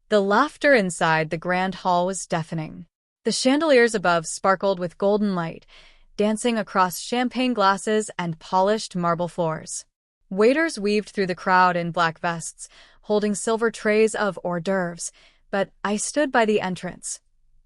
The laughter inside the grand hall was deafening. The chandeliers above sparkled with golden light, dancing across champagne glasses and polished marble floors. Waiters weaved through the crowd in black vests, holding silver trays of hors d'oeuvres, but I stood by the entrance,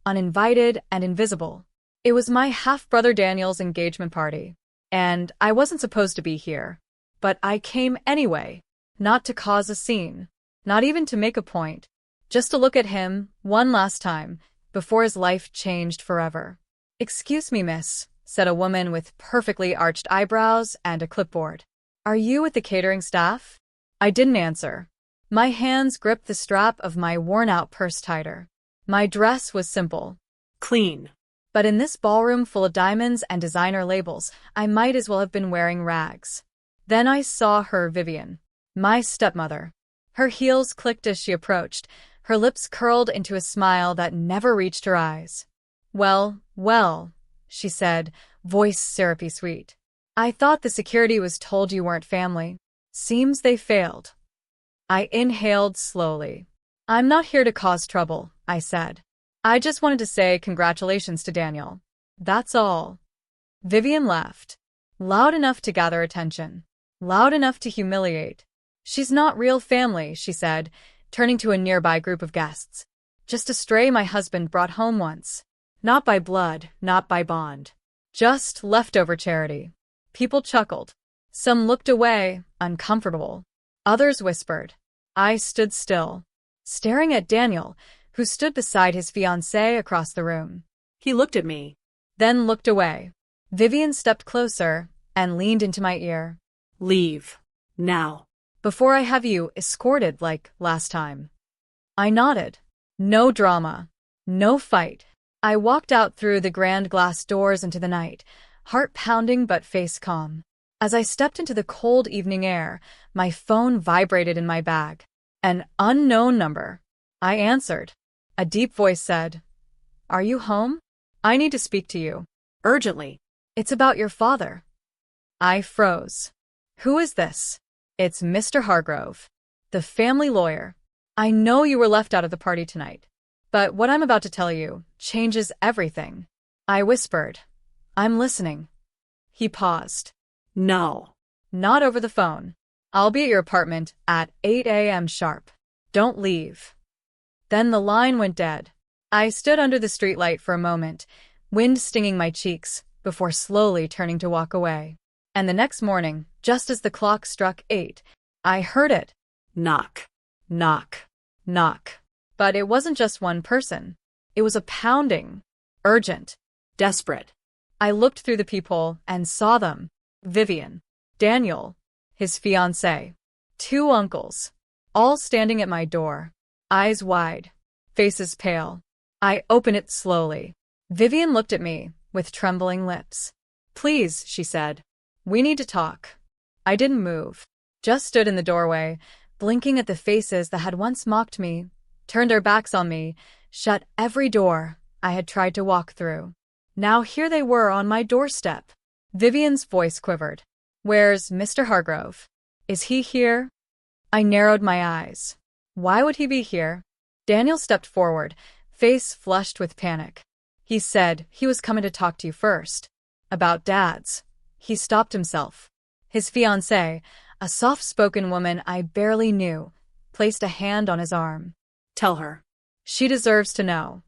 uninvited and invisible. It was my half-brother Daniel's engagement party, and I wasn't supposed to be here. But I came anyway, not to cause a scene, not even to make a point, just to look at him one last time, before his life changed forever. "Excuse me, miss," said a woman with perfectly arched eyebrows and a clipboard. "Are you with the catering staff?" I didn't answer. My hands gripped the strap of my worn-out purse tighter. My dress was simple. Clean. But in this ballroom full of diamonds and designer labels, I might as well have been wearing rags. Then I saw her, Vivian, my stepmother. Her heels clicked as she approached, her lips curled into a smile that never reached her eyes. "Well, well," she said, voice syrupy sweet. "I thought the security was told you weren't family. Seems they failed." I inhaled slowly. "I'm not here to cause trouble," I said. "I just wanted to say congratulations to Daniel. That's all." Vivian laughed. Loud enough to gather attention. Loud enough to humiliate. "She's not real family," she said, turning to a nearby group of guests. "Just a stray my husband brought home once. Not by blood, not by bond. Just leftover charity." People chuckled. Some looked away, uncomfortable. Others whispered. I stood still, staring at Daniel, who stood beside his fiancée across the room. He looked at me, then looked away. Vivian stepped closer and leaned into my ear. "Leave. Now. Before I have you escorted like last time." I nodded. No drama. No fight. I walked out through the grand glass doors into the night, heart pounding but face calm. As I stepped into the cold evening air, my phone vibrated in my bag. An unknown number. I answered. A deep voice said, "Are you home? I need to speak to you. Urgently." It's about your father." I froze. "Who is this?" "It's Mr. Hargrove, the family lawyer. I know you were left out of the party tonight, but what I'm about to tell you changes everything." I whispered, "I'm listening." He paused. "No." "Not over the phone. I'll be at your apartment at 8 a.m. sharp. Don't leave." Then the line went dead. I stood under the streetlight for a moment, wind stinging my cheeks, before slowly turning to walk away. And the next morning, just as the clock struck 8, I heard it. Knock. Knock. Knock. But it wasn't just one person. It was a pounding. Urgent. Desperate. I looked through the peephole and saw them. Vivian. Daniel. His fiancée. 2 uncles. All standing at my door. Eyes wide. Faces pale. I opened it slowly. Vivian looked at me, with trembling lips. "Please," she said. "We need to talk." I didn't move. Just stood in the doorway, blinking at the faces that had once mocked me, turned their backs on me, shut every door I had tried to walk through. Now here they were on my doorstep. Vivian's voice quivered. "Where's Mr. Hargrove? Is he here?" I narrowed my eyes. Why would he be here? Daniel stepped forward, face flushed with panic. "He said he was coming to talk to you first. About Dad's." He stopped himself. His fiancée, a soft-spoken woman I barely knew, placed a hand on his arm. "Tell her. She deserves to know."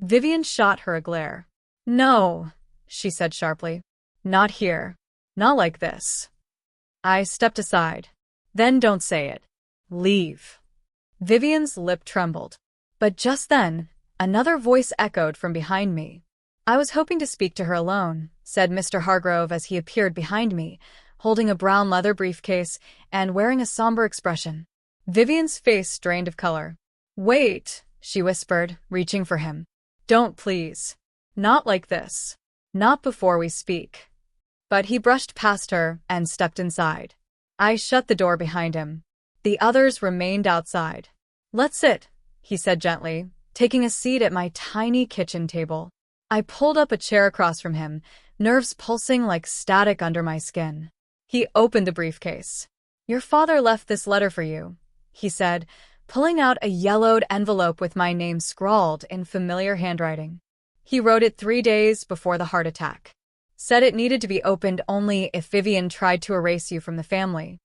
Vivian shot her a glare. "No," she said sharply. "Not here. Not like this." I stepped aside. "Then don't say it. Leave." Vivian's lip trembled. But just then, another voice echoed from behind me. "I was hoping to speak to her alone," said Mr. Hargrove as he appeared behind me, holding a brown leather briefcase and wearing a somber expression. Vivian's face drained of color. "Wait," she whispered, reaching for him. "Don't, please. Not like this. Not before we speak." But he brushed past her and stepped inside. I shut the door behind him. The others remained outside. "Let's sit," he said gently, taking a seat at my tiny kitchen table. I pulled up a chair across from him, nerves pulsing like static under my skin. He opened the briefcase. "Your father left this letter for you," he said, pulling out a yellowed envelope with my name scrawled in familiar handwriting. He wrote it 3 days before the heart attack. Said it needed to be opened only if Vivian tried to erase you from the family.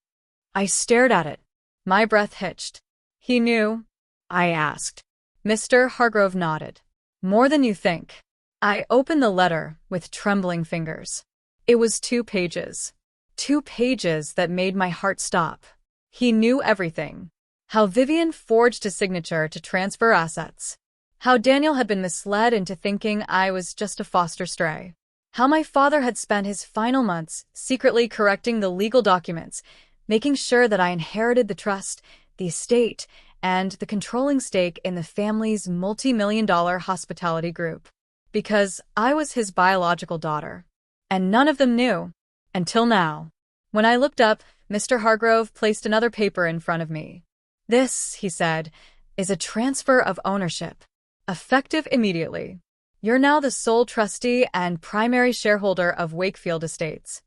I stared at it. My breath hitched. He knew? I asked. Mr. Hargrove nodded. More than you think. I opened the letter with trembling fingers. It was 2 pages. 2 pages that made my heart stop. He knew everything. How Vivian forged a signature to transfer assets. How Daniel had been misled into thinking I was just a foster stray. How my father had spent his final months secretly correcting the legal documents, making sure that I inherited the trust, the estate, and the controlling stake in the family's multi-million-dollar hospitality group. Because I was his biological daughter. And none of them knew. Until now. When I looked up, Mr. Hargrove placed another paper in front of me. This, he said, is a transfer of ownership. Effective immediately. You're now the sole trustee and primary shareholder of Wakefield Estates.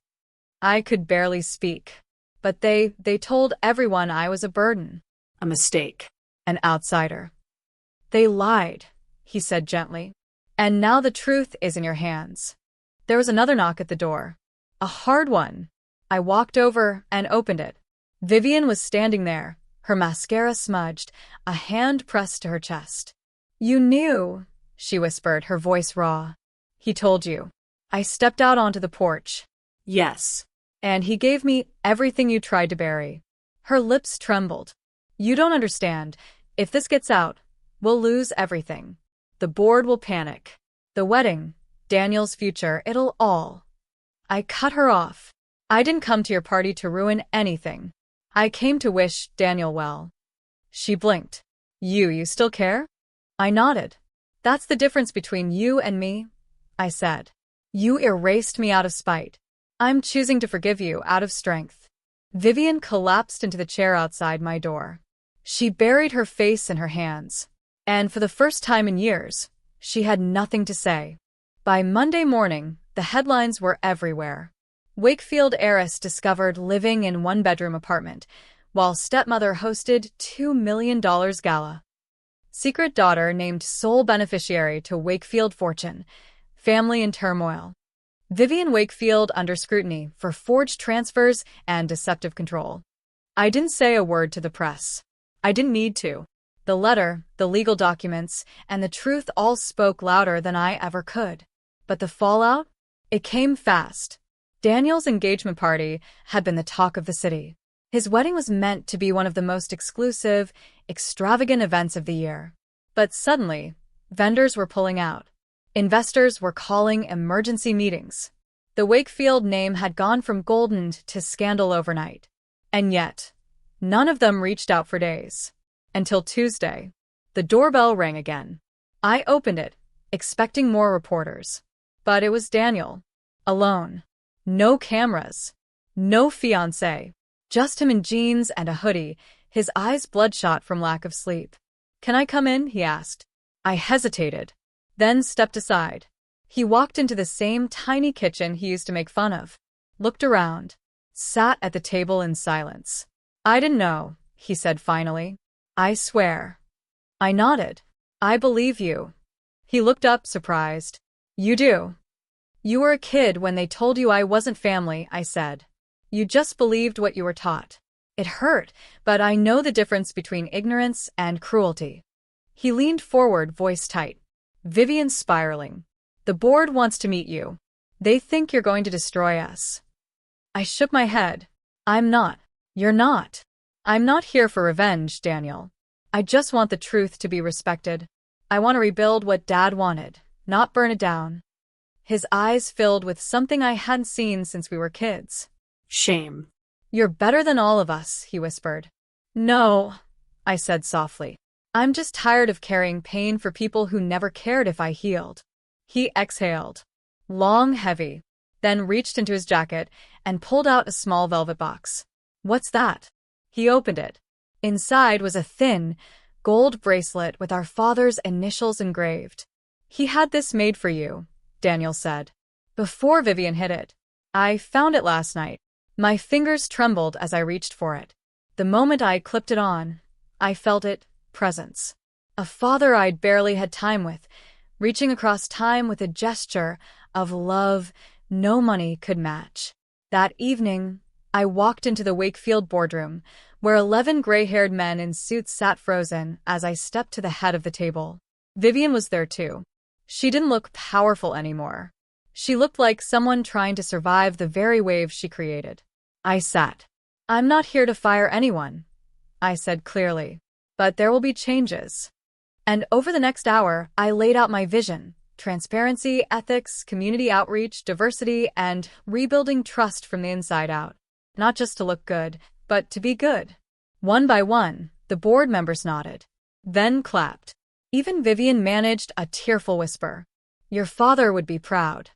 I could barely speak. But they told everyone I was a burden. A mistake. An outsider. They lied, he said gently. And now the truth is in your hands. There was another knock at the door. A hard one. I walked over and opened it. Vivian was standing there, her mascara smudged, a hand pressed to her chest. You knew, she whispered, her voice raw. He told you. I stepped out onto the porch. Yes. And he gave me everything you tried to bury. Her lips trembled. You don't understand. If this gets out, we'll lose everything. The board will panic. The wedding, Daniel's future, it'll all. I cut her off. I didn't come to your party to ruin anything. I came to wish Daniel well. She blinked. You still care? I nodded. That's the difference between you and me, I said. You erased me out of spite. I'm choosing to forgive you out of strength. Vivian collapsed into the chair outside my door. She buried her face in her hands. And for the first time in years, she had nothing to say. By Monday morning, the headlines were everywhere. Wakefield heiress discovered living in one-bedroom apartment, while stepmother hosted $2 million gala. Secret daughter named sole beneficiary to Wakefield fortune. Family in turmoil. Vivian Wakefield under scrutiny for forged transfers and deceptive control. I didn't say a word to the press. I didn't need to. The letter, the legal documents, and the truth all spoke louder than I ever could. But the fallout? It came fast. Daniel's engagement party had been the talk of the city. His wedding was meant to be one of the most exclusive, extravagant events of the year. But suddenly, vendors were pulling out. Investors were calling emergency meetings. The Wakefield name had gone from golden to scandal overnight. And yet, none of them reached out for days. Until Tuesday. The doorbell rang again. I opened it, expecting more reporters. But it was Daniel. Alone. No cameras. No fiancé. Just him in jeans and a hoodie, his eyes bloodshot from lack of sleep. Can I come in? He asked. I hesitated. Then stepped aside. He walked into the same tiny kitchen he used to make fun of. Looked around. Sat at the table in silence. I didn't know, he said finally. I swear. I nodded. I believe you. He looked up, surprised. You do? You were a kid when they told you I wasn't family, I said. You just believed what you were taught. It hurt, but I know the difference between ignorance and cruelty. He leaned forward, voice tight. Vivian's spiraling. The board wants to meet you. They think you're going to destroy us. I shook my head. I'm not. You're not. I'm not here for revenge, Daniel. I just want the truth to be respected. I want to rebuild what Dad wanted, not burn it down. His eyes filled with something I hadn't seen since we were kids. Shame. You're better than all of us, he whispered. No, I said softly. I'm just tired of carrying pain for people who never cared if I healed. He exhaled. Long, heavy. Then reached into his jacket and pulled out a small velvet box. What's that? He opened it. Inside was a thin, gold bracelet with our father's initials engraved. He had this made for you, Daniel said. Before Vivian hid it. I found it last night. My fingers trembled as I reached for it. The moment I clipped it on, I felt it presence. A father I'd barely had time with, reaching across time with a gesture of love no money could match. That evening, I walked into the Wakefield boardroom, where 11 gray-haired men in suits sat frozen as I stepped to the head of the table. Vivian was there too. She didn't look powerful anymore. She looked like someone trying to survive the very waves she created. I sat. "I'm not here to fire anyone," I said clearly. "But there will be changes." And over the next hour, I laid out my vision: transparency, ethics, community outreach, diversity, and rebuilding trust from the inside out. Not just to look good, but to be good. One by one, the board members nodded, then clapped. Even Vivian managed a tearful whisper. "Your father would be proud."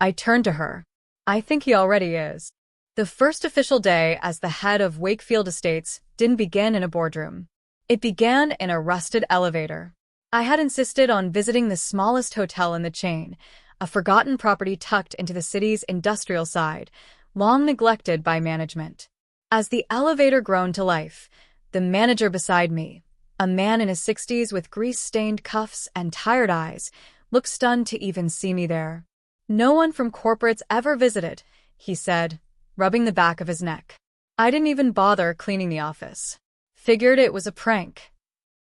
I turned to her. "I think he already is." The first official day as the head of Wakefield Estates didn't begin in a boardroom. It began in a rusted elevator. I had insisted on visiting the smallest hotel in the chain, a forgotten property tucked into the city's industrial side, long neglected by management. As the elevator groaned to life, the manager beside me, a man in his 60s with grease-stained cuffs and tired eyes, looked stunned to even see me there. "No one from corporates ever visited," he said, rubbing the back of his neck. I didn't even bother cleaning the office. Figured it was a prank.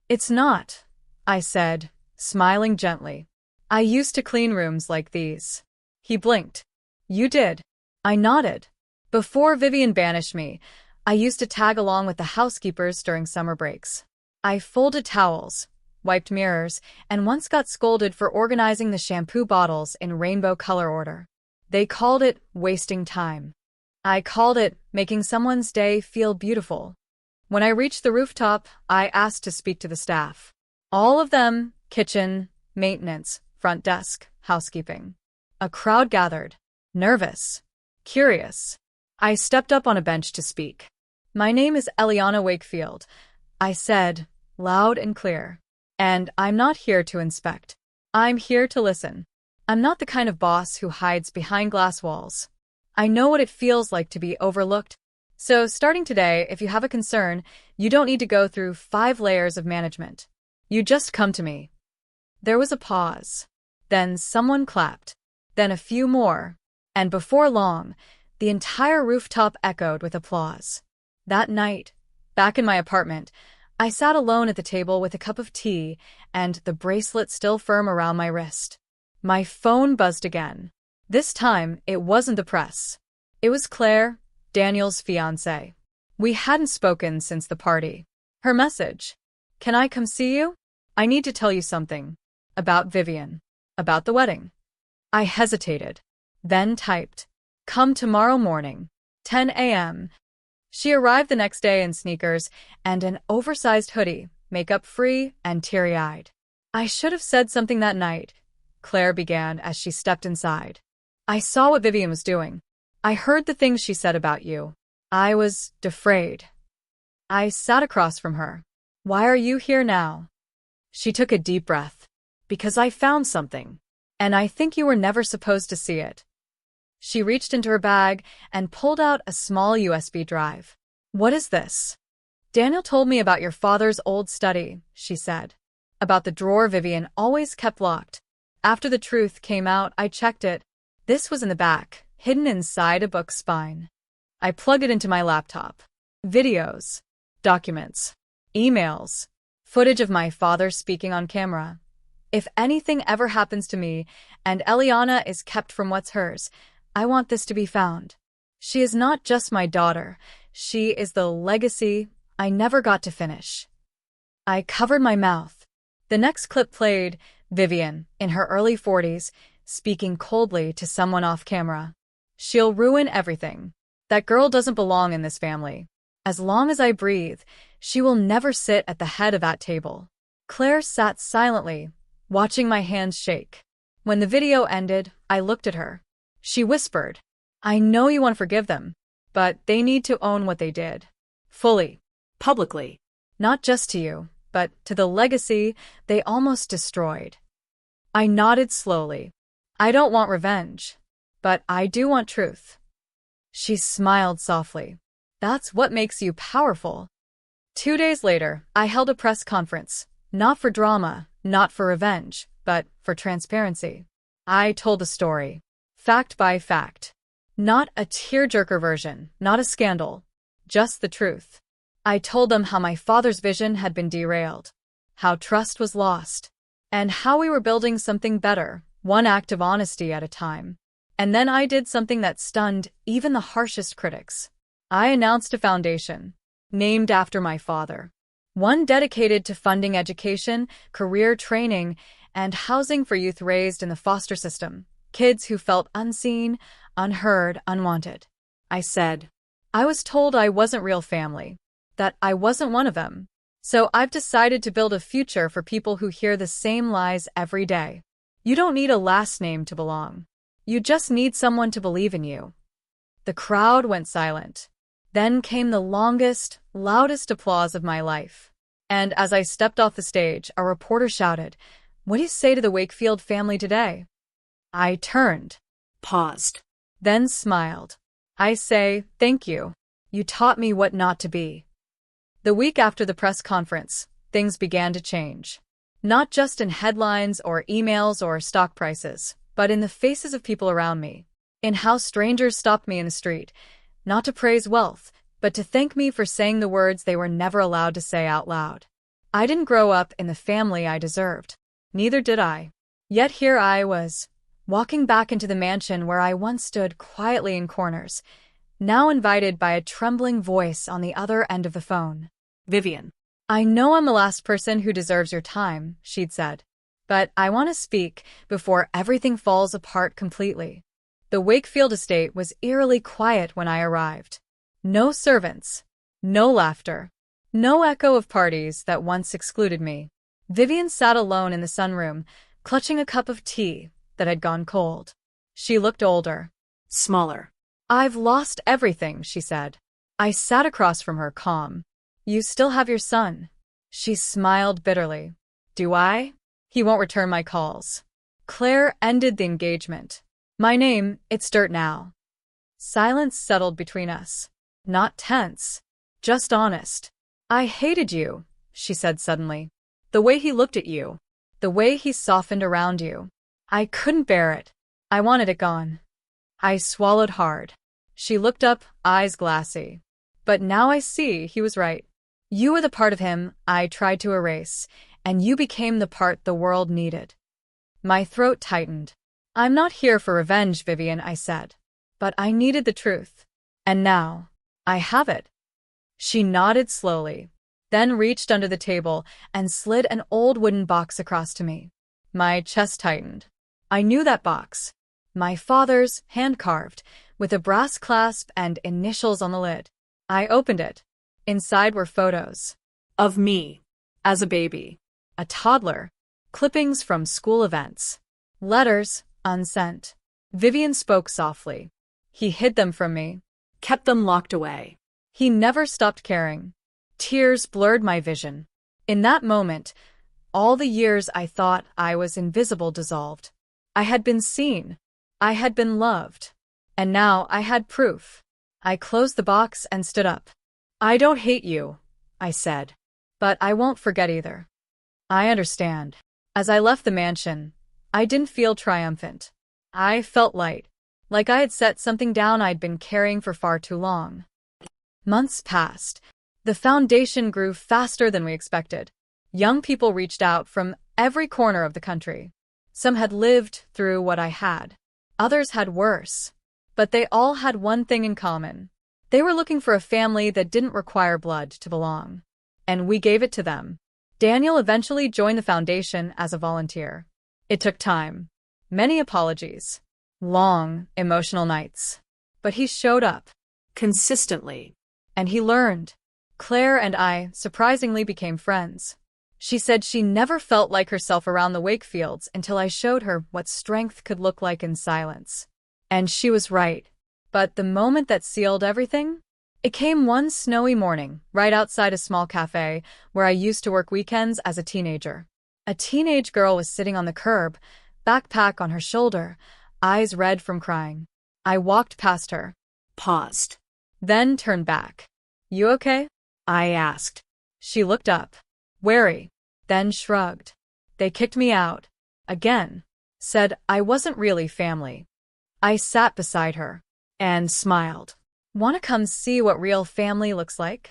"It's not," I said, smiling gently. "I used to clean rooms like these." He blinked. "You did?" I nodded. "Before Vivian banished me, I used to tag along with the housekeepers during summer breaks. I folded towels, wiped mirrors, and once got scolded for organizing the shampoo bottles in rainbow color order. They called it wasting time. I called it making someone's day feel beautiful. When I reached the rooftop, I asked to speak to the staff. All of them: kitchen, maintenance, front desk, housekeeping. A crowd gathered, nervous, curious. I stepped up on a bench to speak. "My name is Eliana Wakefield," I said, loud and clear. "And I'm not here to inspect. I'm here to listen. I'm not the kind of boss who hides behind glass walls. I know what it feels like to be overlooked. So starting today, if you have a concern, you don't need to go through 5 layers of management. You just come to me." There was a pause. Then someone clapped. Then a few more. And before long, the entire rooftop echoed with applause. That night, back in my apartment, I sat alone at the table with a cup of tea and the bracelet still firm around my wrist. My phone buzzed again. This time, it wasn't the press. It was Claire, Daniel's fiancée. We hadn't spoken since the party. Her message: "Can I come see you? I need to tell you something. About Vivian. About the wedding." I hesitated. Then typed, "Come tomorrow morning, 10 a.m. She arrived the next day in sneakers and an oversized hoodie, makeup-free and teary-eyed. "I should have said something that night," Claire began as she stepped inside. "I saw what Vivian was doing. I heard the things she said about you. I was afraid." I sat across from her. "Why are you here now?" She took a deep breath. "Because I found something. And I think you were never supposed to see it." She reached into her bag and pulled out a small USB drive. "What is this?" "Daniel told me about your father's old study," she said. "About the drawer Vivian always kept locked. After the truth came out, I checked it. This was in the back, hidden inside a book spine." I plugged it into my laptop. Videos, documents, emails, footage of my father speaking on camera. If anything ever happens to me and Eliana is kept from what's hers, I want this to be found. She is not just my daughter. She is the legacy I never got to finish. I covered my mouth. The next clip played: Vivian, in her early 40s, speaking coldly to someone off camera. "She'll ruin everything. That girl doesn't belong in this family. As long as I breathe, she will never sit at the head of that table." Claire sat silently, watching my hands shake. When the video ended, I looked at her. She whispered, "I know you want to forgive them, but they need to own what they did. Fully. Publicly. Not just to you, but to the legacy they almost destroyed." I nodded slowly. "I don't want revenge, but I do want truth." She smiled softly. "That's what makes you powerful." 2 days later, I held a press conference. Not for drama, not for revenge, but for transparency. I told the story. Fact by fact. Not a tearjerker version, not a scandal. Just the truth. I told them how my father's vision had been derailed, how trust was lost, and how we were building something better, one act of honesty at a time. And then I did something that stunned even the harshest critics. I announced a foundation, named after my father. One dedicated to funding education, career training, and housing for youth raised in the foster system, kids who felt unseen, unheard, unwanted. I said, I was told I wasn't real family, that I wasn't one of them. So I've decided to build a future for people who hear the same lies every day. You don't need a last name to belong. You just need someone to believe in you. The crowd went silent. Then came the longest, loudest applause of my life. And as I stepped off the stage, a reporter shouted, "What do you say to the Wakefield family today?" I turned, Paused. then smiled. I say, thank you. You taught me what not to be. The week after the press conference, things began to change. Not just in headlines or emails or stock prices, but in the faces of people around me. In how strangers stopped me in the street, not to praise wealth, but to thank me for saying the words they were never allowed to say out loud. I didn't grow up in the family I deserved. Neither did I. Yet here I was, walking back into the mansion where I once stood quietly in corners, now invited by a trembling voice on the other end of the phone. Vivian. I know I'm the last person who deserves your time, she'd said. But I want to speak before everything falls apart completely. The Wakefield estate was eerily quiet when I arrived. No servants, no laughter, no echo of parties that once excluded me. Vivian sat alone in the sunroom, clutching a cup of tea that had gone cold. She looked older. Smaller. I've lost everything, she said. I sat across from her, calm. You still have your son. She smiled bitterly. Do I? He won't return my calls. Claire ended the engagement. My name, it's dirt now. Silence settled between us. Not tense. Just honest. I hated you, she said suddenly. The way he looked at you. The way he softened around you. I couldn't bear it. I wanted it gone. I swallowed hard. She looked up, eyes glassy. But now I see he was right. You were the part of him I tried to erase, and you became the part the world needed. My throat tightened. I'm not here for revenge, Vivian, I said. But I needed the truth. And now, I have it. She nodded slowly, then reached under the table and slid an old wooden box across to me. My chest tightened. I knew that box. My father's, hand-carved, with a brass clasp and initials on the lid. I opened it. Inside were photos. Of me. As a baby. A toddler. Clippings from school events. Letters, unsent. Vivian spoke softly. He hid them from me. Kept them locked away. He never stopped caring. Tears blurred my vision. In that moment, all the years I thought I was invisible dissolved. I had been seen. I had been loved. And now I had proof. I closed the box and stood up. I don't hate you, I said. But I won't forget either. I understand. As I left the mansion, I didn't feel triumphant. I felt light, like I had set something down I'd been carrying for far too long. Months passed. The foundation grew faster than we expected. Young people reached out from every corner of the country. Some had lived through what I had. Others had worse. But they all had one thing in common. They were looking for a family that didn't require blood to belong. And we gave it to them. Daniel eventually joined the foundation as a volunteer. It took time. Many apologies. Long, emotional nights. But he showed up. Consistently. And he learned. Claire and I surprisingly became friends. She said she never felt like herself around the Wakefields until I showed her what strength could look like in silence. And she was right. But the moment that sealed everything? It came one snowy morning, right outside a small cafe where I used to work weekends as a teenager. A teenage girl was sitting on the curb, backpack on her shoulder, eyes red from crying. I walked past her. Paused. Then turned back. You okay? I asked. She looked up, wary, then shrugged. They kicked me out. Again. Said I wasn't really family. I sat beside her and smiled. "Wanna come see what real family looks like?"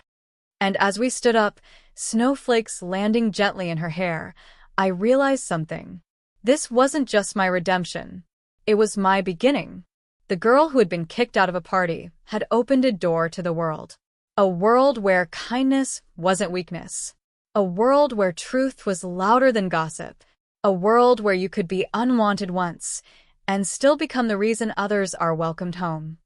And as we stood up, snowflakes landing gently in her hair, I realized something. This wasn't just my redemption. It was my beginning. The girl who had been kicked out of a party had opened a door to the world. A world where kindness wasn't weakness. A world where truth was louder than gossip. A world where you could be unwanted once and still become the reason others are welcomed home.